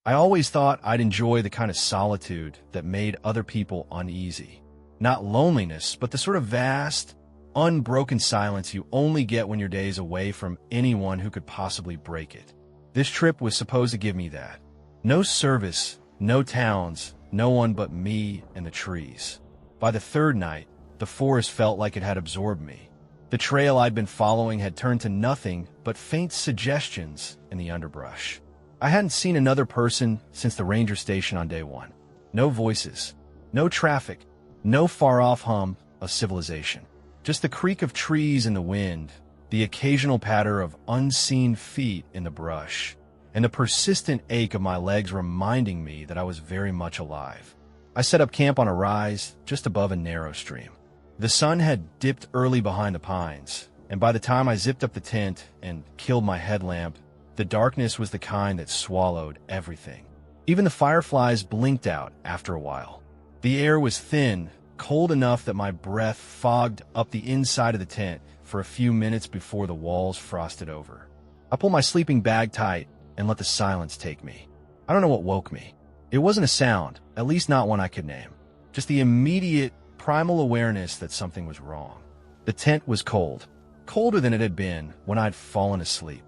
I always thought I'd enjoy the kind of solitude that made other people uneasy. Not loneliness, but the sort of vast, unbroken silence you only get when your day is away from anyone who could possibly break it. This trip was supposed to give me that. No service, no towns, no one but me and the trees. By the third night, the forest felt like it had absorbed me. The trail I'd been following had turned to nothing but faint suggestions in the underbrush. I hadn't seen another person since the ranger station on day one. No voices, no traffic, no far-off hum of civilization. Just the creak of trees in the wind, the occasional patter of unseen feet in the brush, and the persistent ache of my legs reminding me that I was very much alive. I set up camp on a rise just above a narrow stream. The sun had dipped early behind the pines, and by the time I zipped up the tent and killed my headlamp, the darkness was the kind that swallowed everything. Even the fireflies blinked out after a while. The air was thin, cold enough that my breath fogged up the inside of the tent for a few minutes before the walls frosted over. I pulled my sleeping bag tight and let the silence take me. I don't know what woke me. It wasn't a sound, at least not one I could name. Just the immediate, primal awareness that something was wrong. The tent was cold, colder than it had been when I'd fallen asleep.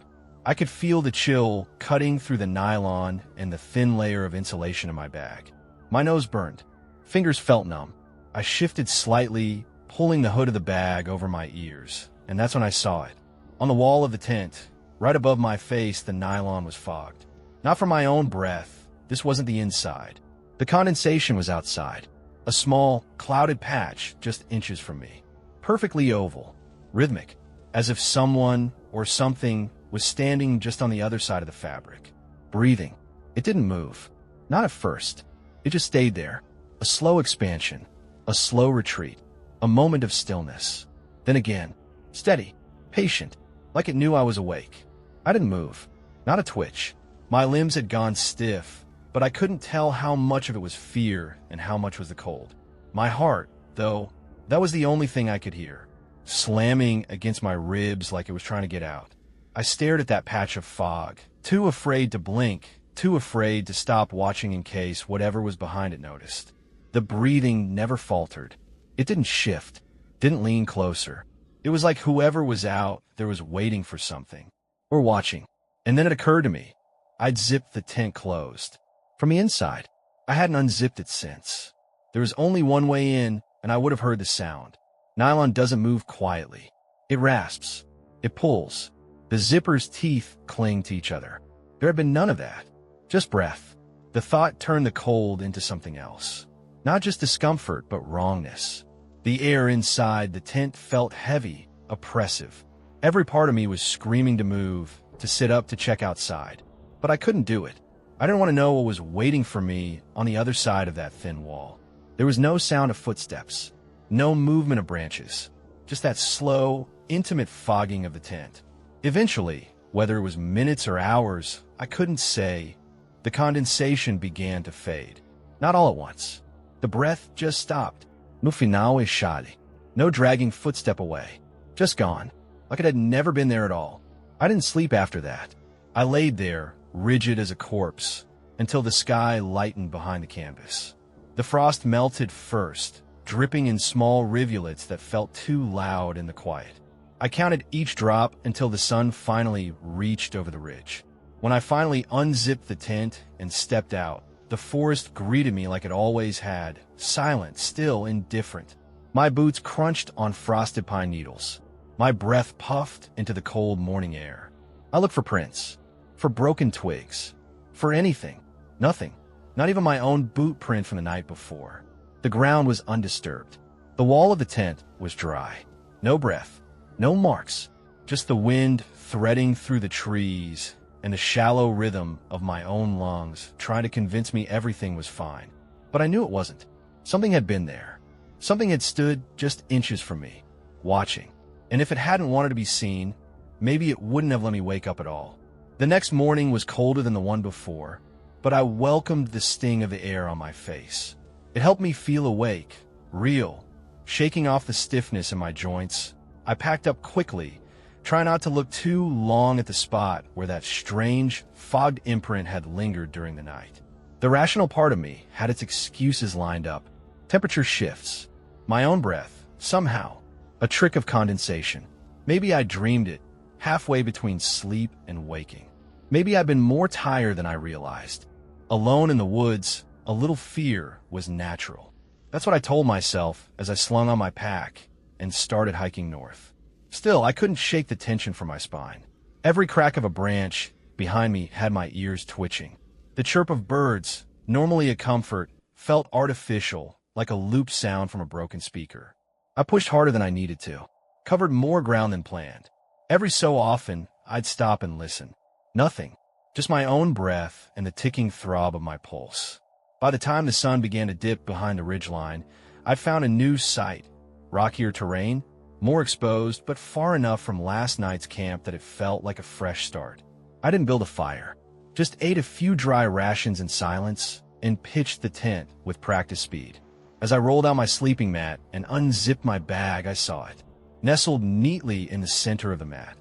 I could feel the chill cutting through the nylon and the thin layer of insulation in my bag. My nose burned. Fingers felt numb. I shifted slightly, pulling the hood of the bag over my ears, and that's when I saw it. On the wall of the tent, right above my face, the nylon was fogged. Not from my own breath. This wasn't the inside. The condensation was outside. A small, clouded patch just inches from me. Perfectly oval, rhythmic, as if someone or something was standing just on the other side of the fabric. Breathing. It didn't move. Not at first. It just stayed there. A slow expansion. A slow retreat. A moment of stillness. Then again. Steady. Patient. Like it knew I was awake. I didn't move. Not a twitch. My limbs had gone stiff, but I couldn't tell how much of it was fear and how much was the cold. My heart, though, that was the only thing I could hear, slamming against my ribs like it was trying to get out. I stared at that patch of fog, too afraid to blink, too afraid to stop watching in case whatever was behind it noticed. The breathing never faltered. It didn't shift, didn't lean closer. It was like whoever was out there was waiting for something, or watching. And then it occurred to me. I'd zipped the tent closed. From the inside, I hadn't unzipped it since. There was only one way in, and I would have heard the sound. Nylon doesn't move quietly. It rasps. It pulls. The zipper's teeth cling to each other. There had been none of that. Just breath. The thought turned the cold into something else. Not just discomfort, but wrongness. The air inside the tent felt heavy, oppressive. Every part of me was screaming to move, to sit up, to check outside. But I couldn't do it. I didn't want to know what was waiting for me on the other side of that thin wall. There was no sound of footsteps, no movement of branches, just that slow, intimate fogging of the tent. Eventually, whether it was minutes or hours, I couldn't say, the condensation began to fade. Not all at once. The breath just stopped. No final e shade. No dragging footstep away. Just gone. Like it had never been there at all. I didn't sleep after that. I laid there, rigid as a corpse, until the sky lightened behind the canvas. The frost melted first, dripping in small rivulets that felt too loud in the quiet. I counted each drop until the sun finally reached over the ridge. When I finally unzipped the tent and stepped out, the forest greeted me like it always had, silent, still, indifferent. My boots crunched on frosted pine needles. My breath puffed into the cold morning air. I looked for prints, for broken twigs, for anything. Nothing. Not even my own boot print from the night before. The ground was undisturbed. The wall of the tent was dry. No breath. No marks. Just the wind threading through the trees and the shallow rhythm of my own lungs trying to convince me everything was fine. But I knew it wasn't. Something had been there. Something had stood just inches from me, watching. And if it hadn't wanted to be seen, maybe it wouldn't have let me wake up at all. The next morning was colder than the one before, but I welcomed the sting of the air on my face. It helped me feel awake, real, shaking off the stiffness in my joints. I packed up quickly, Try not to look too long at the spot where that strange, fogged imprint had lingered during the night. The rational part of me had its excuses lined up. Temperature shifts. My own breath. Somehow. A trick of condensation. Maybe I dreamed it, halfway between sleep and waking. Maybe I'd been more tired than I realized. Alone in the woods, a little fear was natural. That's what I told myself as I slung on my pack and started hiking north. Still, I couldn't shake the tension from my spine. Every crack of a branch behind me had my ears twitching. The chirp of birds, normally a comfort, felt artificial, like a looped sound from a broken speaker. I pushed harder than I needed to, covered more ground than planned. Every so often, I'd stop and listen. Nothing, just my own breath and the ticking throb of my pulse. By the time the sun began to dip behind the ridgeline, I'd found a new site. Rockier terrain, more exposed, but far enough from last night's camp that it felt like a fresh start. I didn't build a fire, just ate a few dry rations in silence and pitched the tent with practice speed. As I rolled out my sleeping mat and unzipped my bag, I saw it. Nestled neatly in the center of the mat,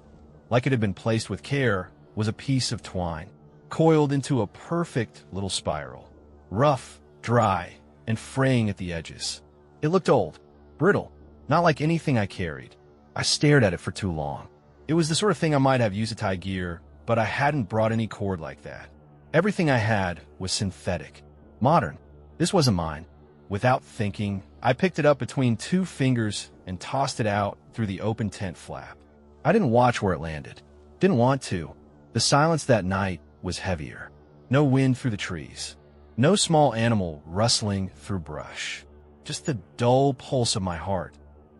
like it had been placed with care, was a piece of twine, coiled into a perfect little spiral. Rough, dry, and fraying at the edges. It looked old, brittle, not like anything I carried. I stared at it for too long. It was the sort of thing I might have used to tie gear, but I hadn't brought any cord like that. Everything I had was synthetic, modern. This wasn't mine. Without thinking, I picked it up between two fingers and tossed it out through the open tent flap. I didn't watch where it landed. Didn't want to. The silence that night was heavier. No wind through the trees. No small animal rustling through brush. Just the dull pulse of my heart.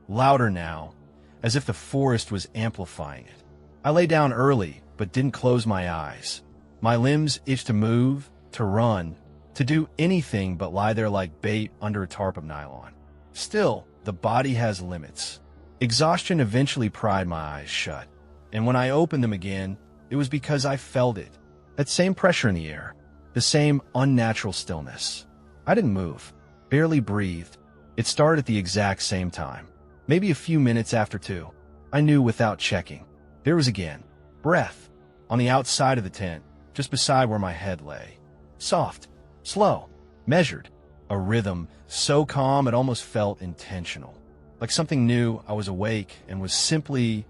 Louder now, as if the forest was amplifying it. I lay down early, but didn't close my eyes. My limbs itched to move, to run, to do anything but lie there like bait under a tarp of nylon. Still, the body has limits. Exhaustion eventually pried my eyes shut, and when I opened them again, it was because I felt it. That same pressure in the air, the same unnatural stillness. I didn't move, barely breathed. It started at the exact same time, maybe a few minutes after 2. I knew without checking. There was again, breath, on the outside of the tent, just beside where my head lay. Soft, slow, measured, a rhythm so calm it almost felt intentional. Like something knew I was awake and was simply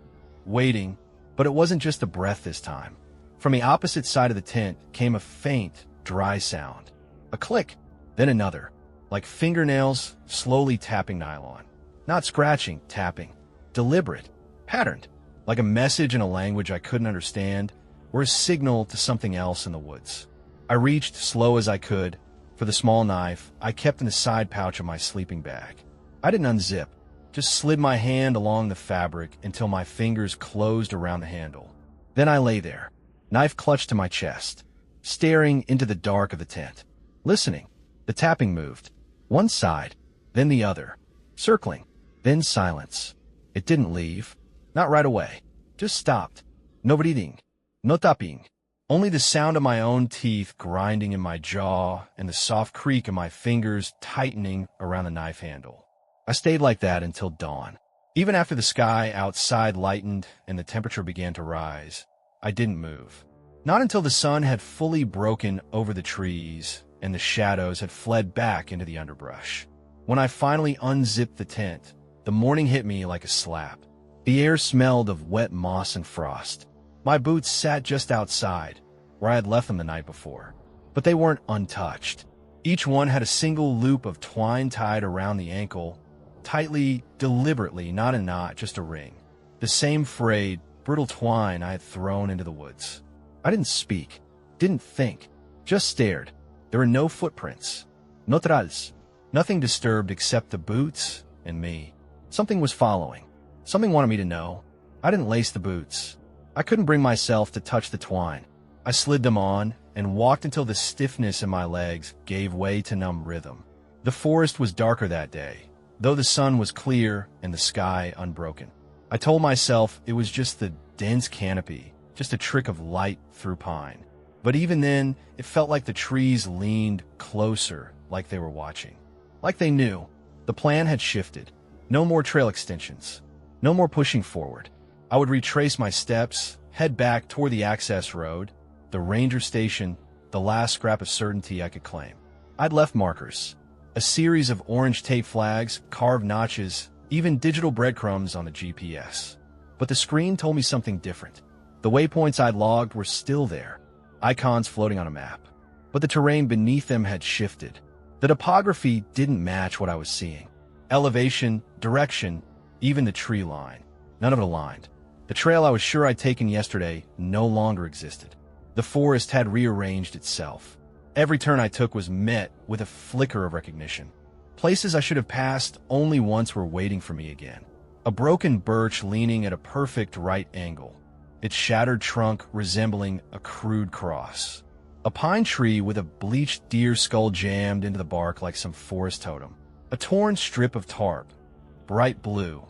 waiting, but it wasn't just a breath this time. From the opposite side of the tent came a faint, dry sound. A click, then another, like fingernails slowly tapping nylon. Not scratching, tapping. Deliberate, patterned, like a message in a language I couldn't understand, or a signal to something else in the woods. I reached slow as I could for the small knife I kept in the side pouch of my sleeping bag. I didn't unzip, just slid my hand along the fabric until my fingers closed around the handle. Then I lay there, knife clutched to my chest, staring into the dark of the tent, listening. The tapping moved, one side, then the other, circling, then silence. It didn't leave, not right away, just stopped. No breathing, no tapping, only the sound of my own teeth grinding in my jaw and the soft creak of my fingers tightening around the knife handle. I stayed like that until dawn. Even after the sky outside lightened and the temperature began to rise, I didn't move. Not until the sun had fully broken over the trees and the shadows had fled back into the underbrush. When I finally unzipped the tent, the morning hit me like a slap. The air smelled of wet moss and frost. My boots sat just outside, where I had left them the night before, but they weren't untouched. Each one had a single loop of twine tied around the ankle, tightly, deliberately, not a knot, just a ring. The same frayed, brittle twine I had thrown into the woods. I didn't speak, didn't think, just stared. There were no footprints, no trails, nothing disturbed except the boots and me. Something was following. Something wanted me to know. I didn't lace the boots. I couldn't bring myself to touch the twine. I slid them on and walked until the stiffness in my legs gave way to numb rhythm. The forest was darker that day, though the sun was clear and the sky unbroken. I told myself it was just the dense canopy, just a trick of light through pine. But even then, it felt like the trees leaned closer, like they were watching. Like they knew. The plan had shifted. No more trail extensions. No more pushing forward. I would retrace my steps, head back toward the access road, the ranger station, the last scrap of certainty I could claim. I'd left markers, a series of orange tape flags, carved notches, even digital breadcrumbs on the GPS. But the screen told me something different. The waypoints I'd logged were still there, icons floating on a map. But the terrain beneath them had shifted. The topography didn't match what I was seeing. Elevation, direction, even the tree line. None of it aligned. The trail I was sure I'd taken yesterday no longer existed. The forest had rearranged itself. Every turn I took was met with a flicker of recognition. Places I should have passed only once were waiting for me again. A broken birch leaning at a perfect right angle, its shattered trunk resembling a crude cross. A pine tree with a bleached deer skull jammed into the bark like some forest totem. A torn strip of tarp, bright blue,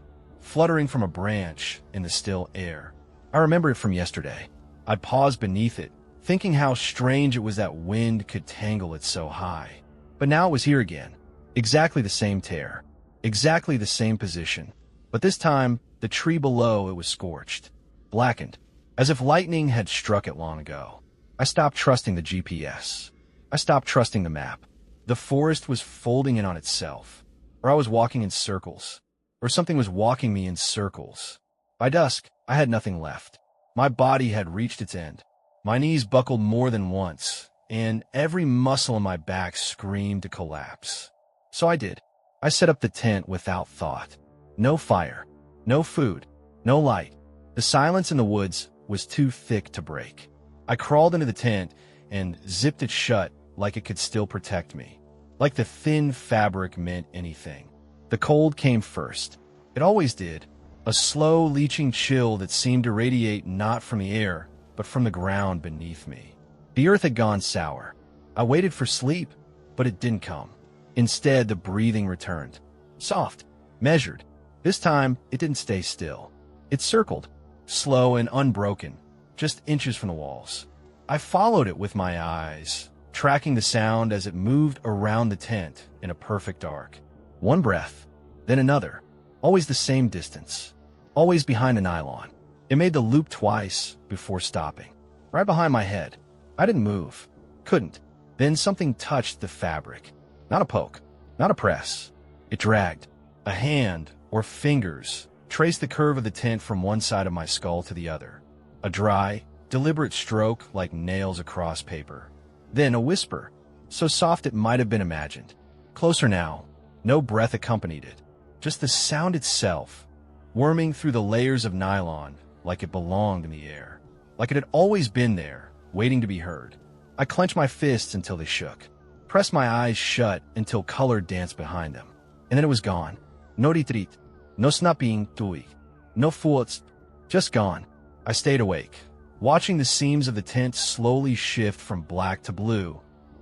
fluttering from a branch in the still air. I remember it from yesterday. I'd paused beneath it, thinking how strange it was that wind could tangle it so high. But now it was here again. Exactly the same tear. Exactly the same position. But this time, the tree below it was scorched. Blackened. As if lightning had struck it long ago. I stopped trusting the GPS. I stopped trusting the map. The forest was folding in on itself. Or I was walking in circles. Or something was walking me in circles. By dusk, I had nothing left. My body had reached its end. My knees buckled more than once, and every muscle in my back screamed to collapse. So I did. I set up the tent without thought. No fire, no food, no light. The silence in the woods was too thick to break. I crawled into the tent and zipped it shut like it could still protect me, like the thin fabric meant anything. The cold came first. It always did. A slow, leaching chill that seemed to radiate not from the air, but from the ground beneath me. The earth had gone sour. I waited for sleep, but it didn't come. Instead, the breathing returned. Soft, measured. This time, it didn't stay still. It circled, slow and unbroken, just inches from the walls. I followed it with my eyes, tracking the sound as it moved around the tent in a perfect arc. One breath, then another, always the same distance, always behind a nylon. It made the loop twice before stopping, right behind my head. I didn't move, couldn't. Then something touched the fabric. Not a poke, not a press. It dragged. A hand or fingers traced the curve of the tent from one side of my skull to the other. A dry, deliberate stroke like nails across paper. Then a whisper, so soft it might have been imagined. Closer now. No breath accompanied it. Just the sound itself, worming through the layers of nylon like it belonged in the air. Like it had always been there, waiting to be heard. I clenched my fists until they shook. Pressed my eyes shut until color danced behind them. And then it was gone. No retreat. No snapping tuig. No thoughts. Just gone. I stayed awake, watching the seams of the tent slowly shift from black to blue,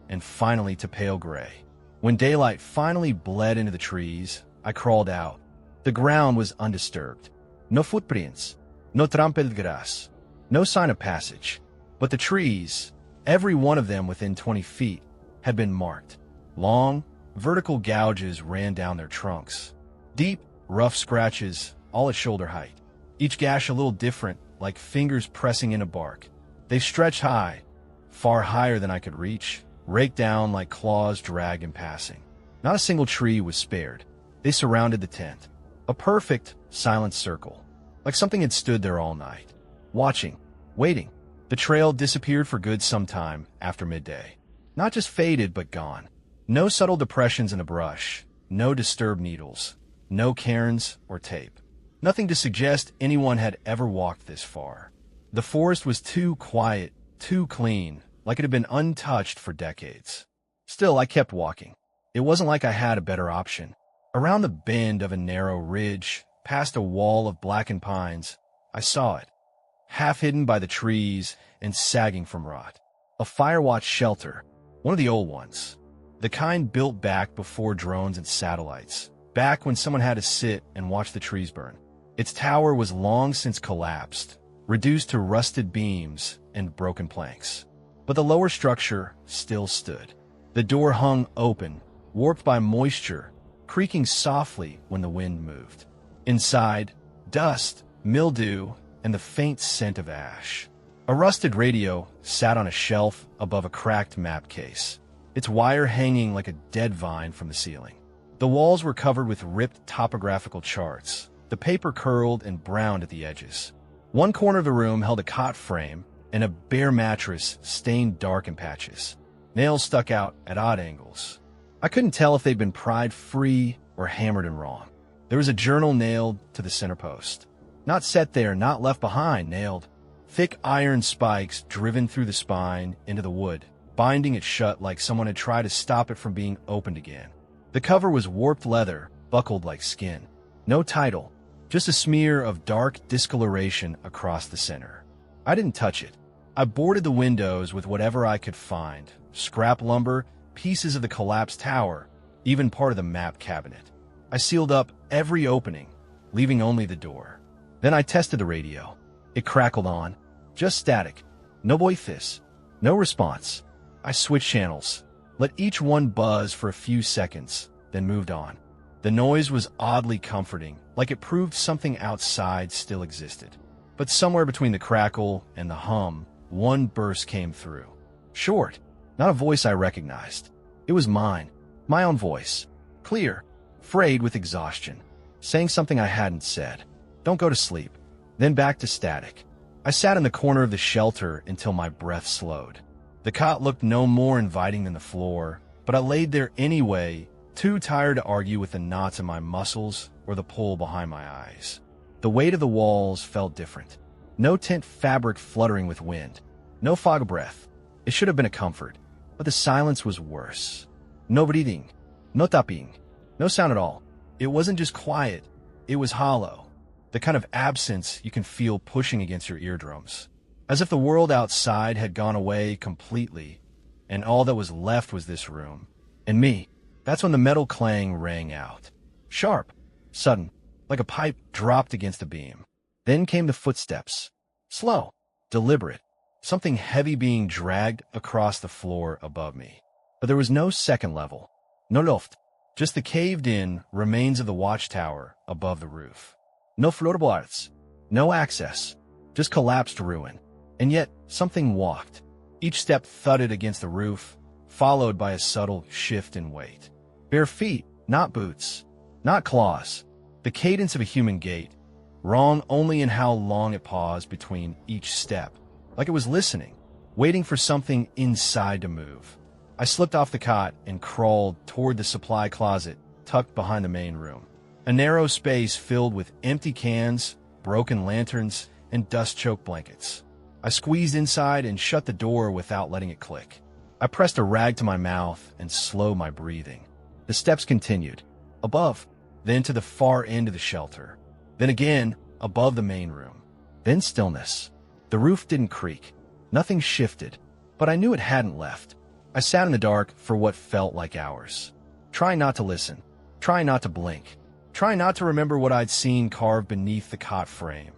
and finally to pale gray. When daylight finally bled into the trees, I crawled out. The ground was undisturbed. No footprints. No trampa de grass. No sign of passage. But the trees, every one of them within 20 feet, had been marked. Long, vertical gouges ran down their trunks. Deep, rough scratches, all at shoulder height. Each gash a little different, like fingers pressing into bark. They stretched high, far higher than I could reach, raked down like claws dragged in passing. Not a single tree was spared. They surrounded the tent. A perfect, silent circle, like something had stood there all night, watching, waiting. The trail disappeared for good some time after midday. Not just faded, but gone. No subtle depressions in the brush, no disturbed needles, no cairns or tape. Nothing to suggest anyone had ever walked this far. The forest was too quiet, too clean, like it had been untouched for decades. Still, I kept walking. It wasn't like I had a better option. Around the bend of a narrow ridge, past a wall of blackened pines, I saw it, half hidden by the trees and sagging from rot. A Firewatch shelter, one of the old ones. The kind built back before drones and satellites, back when someone had to sit and watch the trees burn. Its tower was long since collapsed, reduced to rusted beams and broken planks. But the lower structure still stood. The door hung open, warped by moisture, creaking softly when the wind moved. Inside, dust, mildew, and the faint scent of ash. A rusted radio sat on a shelf above a cracked map case, its wire hanging like a dead vine from the ceiling. The walls were covered with ripped topographical charts, the paper curled and browned at the edges. One corner of the room held a cot frame and a bare mattress stained dark in patches. Nails stuck out at odd angles. I couldn't tell if they'd been pried free or hammered in wrong. There was a journal nailed to the center post. Not set there, not left behind, nailed. Thick iron spikes driven through the spine into the wood, binding it shut like someone had tried to stop it from being opened again. The cover was warped leather, buckled like skin. No title, just a smear of dark discoloration across the center. I didn't touch it. I boarded the windows with whatever I could find. Scrap lumber, pieces of the collapsed tower, even part of the map cabinet. I sealed up every opening, leaving only the door. Then I tested the radio. It crackled on. Just static. No voice. No response. I switched channels, let each one buzz for a few seconds, then moved on. The noise was oddly comforting, like it proved something outside still existed. But somewhere between the crackle and the hum, one burst came through. Short, not a voice I recognized. It was mine, my own voice. Clear, frayed with exhaustion, saying something I hadn't said. Don't go to sleep. Then back to static. I sat in the corner of the shelter until my breath slowed. The cot looked no more inviting than the floor, but I laid there anyway, too tired to argue with the knots in my muscles or the pull behind my eyes. The weight of the walls felt different. No tent fabric fluttering with wind. No fog of breath. It should have been a comfort, but the silence was worse. No breathing. No tapping. No sound at all. It wasn't just quiet. It was hollow. The kind of absence you can feel pushing against your eardrums. As if the world outside had gone away completely, and all that was left was this room. And me. That's when the metal clang rang out. Sharp. Sudden. Like a pipe dropped against a beam. Then came the footsteps. Slow. Deliberate. Something heavy being dragged across the floor above me. But there was no second level. No loft. Just the caved-in remains of the watchtower above the roof. No floorboards. No access. Just collapsed ruin. And yet, something walked. Each step thudded against the roof, followed by a subtle shift in weight. Bare feet, not boots. Not claws. The cadence of a human gait. Wrong only in how long it paused between each step. Like it was listening, waiting for something inside to move. I slipped off the cot and crawled toward the supply closet tucked behind the main room. A narrow space filled with empty cans, broken lanterns, and dust-choked blankets. I squeezed inside and shut the door without letting it click. I pressed a rag to my mouth and slowed my breathing. The steps continued, above, then to the far end of the shelter, then again above the main room. Then stillness. The roof didn't creak. Nothing shifted, but I knew it hadn't left. I sat in the dark for what felt like hours, trying not to listen, trying not to blink, trying not to remember what I'd seen carved beneath the cot frame.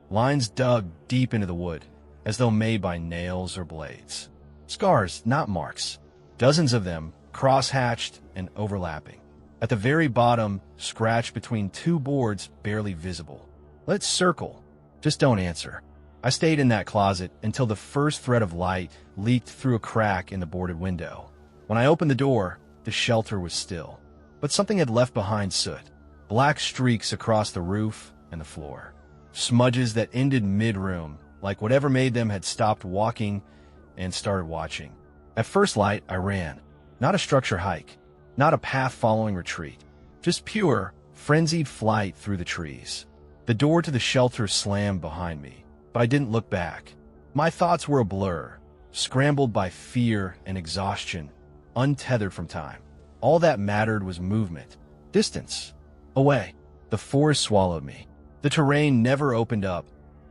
Lines dug deep into the wood, as though made by nails or blades. Scars, not marks. Dozens of them, cross-hatched and overlapping. At the very bottom, scratched between two boards barely visible. Let's circle. Just don't answer. I stayed in that closet until the first thread of light leaked through a crack in the boarded window. When I opened the door, the shelter was still. But something had left behind soot. Black streaks across the roof and the floor. Smudges that ended mid-room, like whatever made them had stopped walking and started watching. At first light, I ran. Not a structure hike. Not a path-following retreat. Just pure, frenzied flight through the trees. The door to the shelter slammed behind me, but I didn't look back. My thoughts were a blur, scrambled by fear and exhaustion, untethered from time. All that mattered was movement, distance, away. The forest swallowed me. The terrain never opened up,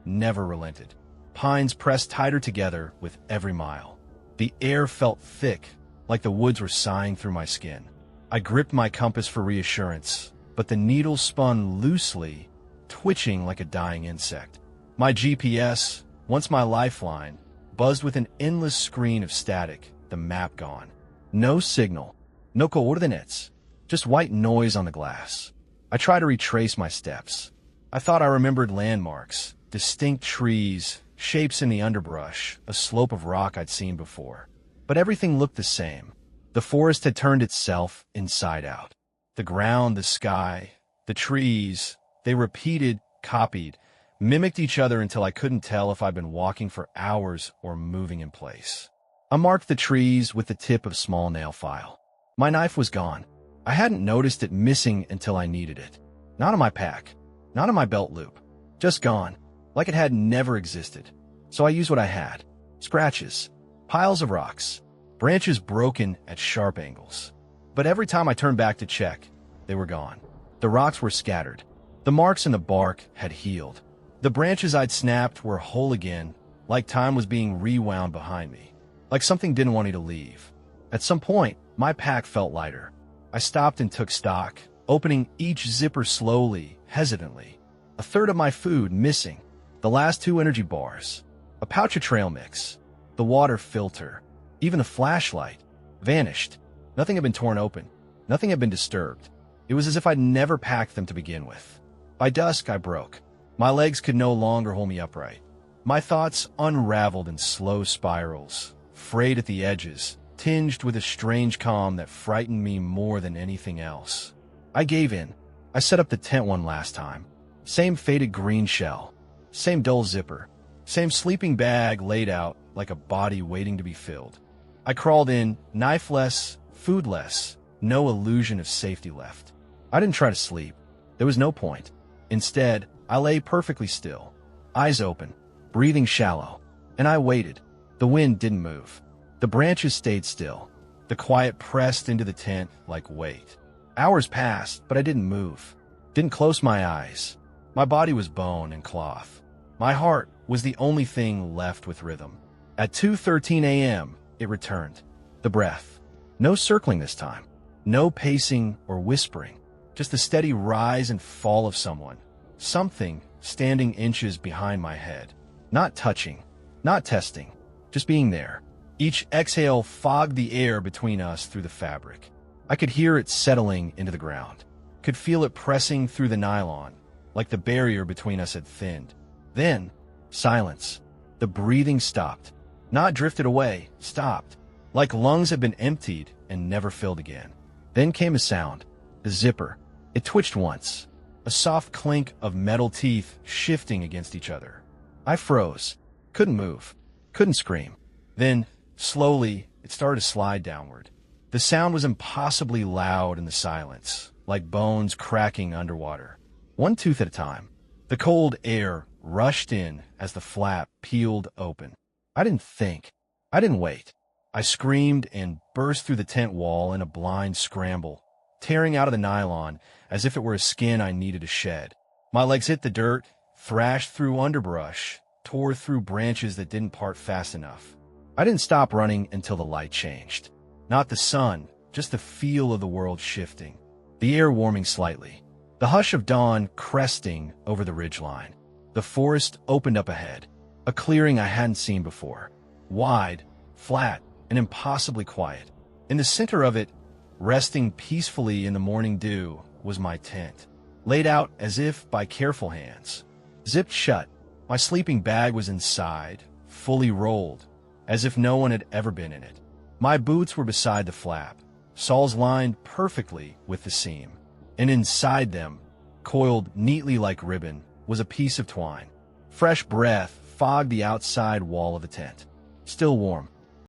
never relented. Pines pressed tighter together with every mile. The air felt thick, like the woods were sighing through my skin. I gripped my compass for reassurance, but the needle spun loosely, twitching like a dying insect. My GPS, once my lifeline, buzzed with an endless screen of static, the map gone. No signal, no coordinates, just white noise on the glass. I tried to retrace my steps. I thought I remembered landmarks, distinct trees, shapes in the underbrush, a slope of rock I'd seen before. But everything looked the same. The forest had turned itself inside out. The ground, the sky, the trees, they repeated, copied, mimicked each other until I couldn't tell if I'd been walking for hours or moving in place. I marked the trees with the tip of a small nail file. My knife was gone. I hadn't noticed it missing until I needed it. Not in my pack, not in my belt loop. Just gone, like it had never existed. So I used what I had. Scratches, piles of rocks, branches broken at sharp angles. But every time I turned back to check, they were gone. The rocks were scattered. The marks in the bark had healed. The branches I'd snapped were whole again, like time was being rewound behind me, like something didn't want me to leave. At some point, my pack felt lighter. I stopped and took stock, opening each zipper slowly, hesitantly. A third of my food missing, the last 2 energy bars, a pouch of trail mix, the water filter, even the flashlight, vanished. Nothing had been torn open. Nothing had been disturbed. It was as if I'd never packed them to begin with. By dusk, I broke. My legs could no longer hold me upright. My thoughts unraveled in slow spirals, frayed at the edges, tinged with a strange calm that frightened me more than anything else. I gave in. I set up the tent one last time. Same faded green shell, same dull zipper, same sleeping bag laid out like a body waiting to be filled. I crawled in, knifeless, foodless, no illusion of safety left. I didn't try to sleep. There was no point. Instead, I lay perfectly still, eyes open, breathing shallow, and I waited. The wind didn't move. The branches stayed still. The quiet pressed into the tent like weight. Hours passed, but I didn't move. Didn't close my eyes. My body was bone and cloth. My heart was the only thing left with rhythm. At 2:13 a.m., it returned. The breath. No circling this time. No pacing or whispering. Just the steady rise and fall of someone. Something standing inches behind my head. Not touching. Not testing. Just being there. Each exhale fogged the air between us through the fabric. I could hear it settling into the ground. Could feel it pressing through the nylon, like the barrier between us had thinned. Then, silence. The breathing stopped. Not drifted away, stopped. Like lungs had been emptied and never filled again. Then came a sound. The zipper. It twitched once. A soft clink of metal teeth shifting against each other. I froze. Couldn't move. Couldn't scream. Then, slowly, it started to slide downward. The sound was impossibly loud in the silence, like bones cracking underwater. One tooth at a time. The cold air rushed in as the flap peeled open. I didn't think. I didn't wait. I screamed and burst through the tent wall in a blind scramble, tearing out of the nylon as if it were a skin I needed to shed. My legs hit the dirt, thrashed through underbrush, tore through branches that didn't part fast enough. I didn't stop running until the light changed. Not the sun, just the feel of the world shifting. The air warming slightly. The hush of dawn cresting over the ridgeline. The forest opened up ahead. A clearing I hadn't seen before. Wide, flat, and impossibly quiet. In the center of it, resting peacefully in the morning dew, was my tent. Laid out as if by careful hands. Zipped shut. My sleeping bag was inside, fully rolled, as if no one had ever been in it. My boots were beside the flap, soles lined perfectly with the seam. And inside them, coiled neatly like ribbon, was a piece of twine. Fresh breath fogged the outside wall of the tent. Still warm.